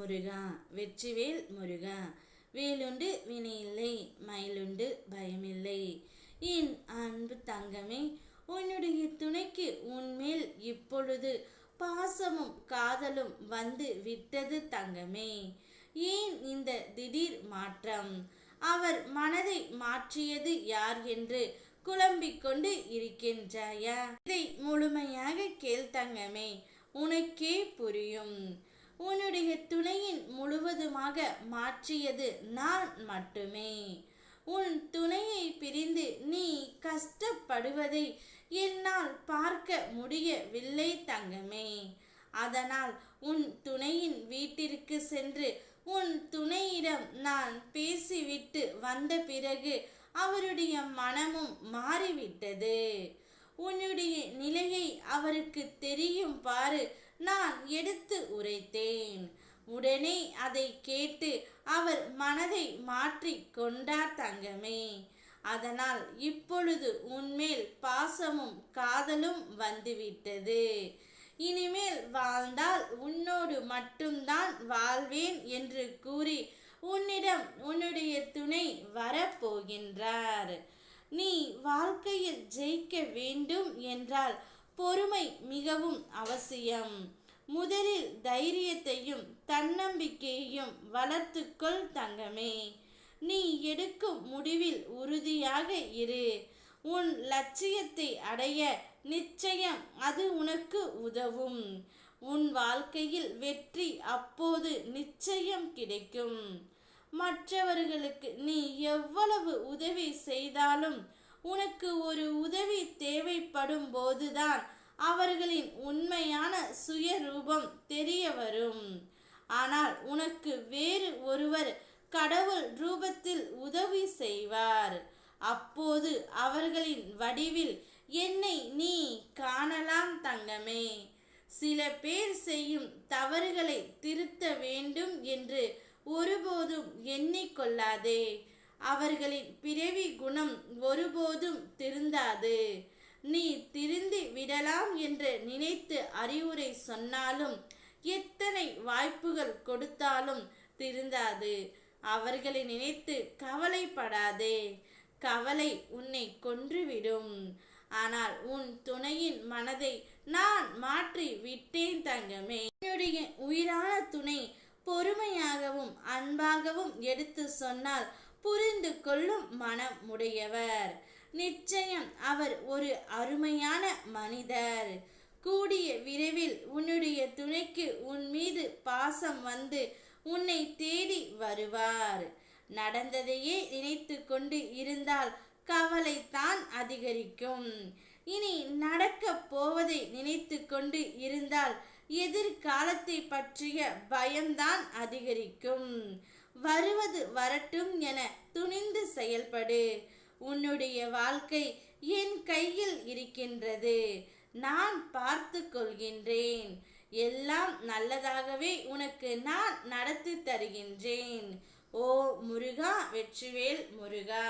முருகா வெற்றிவேல் முருகா. வேலுண்டு வினையில்லை, மயிலுண்டு பயமில்லை. என் அன்பு தங்கமே, உன்னுடைய துணைக்கு உன்மேல் இப்பொழுது பாசமும் காதலும் வந்து விட்டது தங்கமே. ஏன் இந்த திடீர் மாற்றம்? அவர் மனதை மாற்றியது யார் என்று குழம்பிக் கொண்டு இருக்கின்றாயா? இதை முழுமையாக கேள் தங்கமே, உனக்கே புரியும். உன்னுடைய துணையின் முழுவதுமாக மாற்றியது நான் மட்டுமே. உன் துணையை பிரிந்து நீ கஷ்டப்படுவதை என்னால் பார்க்க முடியவில்லை தங்கமே. அதனால் உன் துணையின் வீட்டிற்கு சென்று உன் துணையிடம் நான் பேசிவிட்டு வந்த பிறகு அவருடைய மனமும் மாறிவிட்டது. உன்னுடைய நிலையை அவருக்கு தெரியும் பாரு, நான் எடுத்து உரைத்தேன். உடனே அதை கேட்டு அவர் மனதை மாற்றி கொண்டார் தங்கமே. அதனால் இப்பொழுது உன்மேல் பாசமும் காதலும் வந்துவிட்டது. இனிமேல் வாழ்ந்தால் உன்னோடு மட்டும்தான் வாழ்வேன் என்று கூறி உன்னிடம் உன்னுடைய துணை வரப்போகின்றார். நீ வாழ்க்கையில் ஜெயிக்க வேண்டும் என்றால் பொறுமை மிகவும் அவசியம். முதலில் தைரியத்தையும் தன்னம்பிக்கையையும் வளர்த்துக்கொள் தங்கமே. நீ எடுக்கும் முடிவில் உறுதியாக இரு. உன் லட்சியத்தை அடைய நிச்சயம் அது உனக்கு உதவும். உன் வாழ்க்கையில் வெற்றி அப்போது நிச்சயம் கிடைக்கும். மற்றவர்களுக்கு நீ எவ்வளவு உதவி செய்தாலும் உனக்கு ஒரு உதவி தேவைப்படும் போதுதான் அவர்களின் உண்மையான சுயரூபம் தெரிய வரும். ஆனால் உனக்கு வேறு ஒருவர் கடவுள் ரூபத்தில் உதவி செய்வார். அப்போது அவர்களின் வடிவில் என்னை நீ காணலாம் தங்கமே. சில பேர் செய்யும் தவறுகளை திருத்த வேண்டும் என்று ஒருபோதும் எண்ணிக்கொள்ளாதே. அவர்களின் பிறவி குணம் ஒருபோதும் திருந்தாது. நீ திருந்தி விடலாம் என்று நினைத்து அறிவுரை சொன்னாலும் எத்தனை வாய்ப்புகள் கொடுத்தாலும் திருந்தாது. அவர்களை நினைத்து கவலைப்படாதே. கவலை உன்னை கொன்றுவிடும். ஆனால் உன் துணையின் மனதை நான் மாற்றி விட்டேன் தங்கமே. என்னுடைய உயிரான துணை பொறுமையாகவும் அன்பாகவும் எடுத்து சொன்னால் புரிந்து கொள்ளும் மனம் உடையவர். நிச்சயம் அவர் ஒரு அருமையான மனிதர். கூடிய விரைவில் உன்னுடைய துணைக்கு உன் மீது பாசம் வந்து உன்னை தேடி வருவார். நடந்ததையே நினைத்து கொண்டு இருந்தால் கவலைத்தான் அதிகரிக்கும். இனி நடக்க போவதை நினைத்து கொண்டு இருந்தால் எதிர்காலத்தை பற்றிய பயம்தான் அதிகரிக்கும். வருவது வரட்டும் என துணிந்து செயல்படு. உன்னுடைய வாழ்க்கை என் கையில் இருக்கின்றது. நான் பார்த்து கொள்கின்றேன். எல்லாம் நல்லதாகவே உனக்கு நான் நடத்தி தருகின்றேன். ஓ முருகா வெற்றிவேல் முருகா.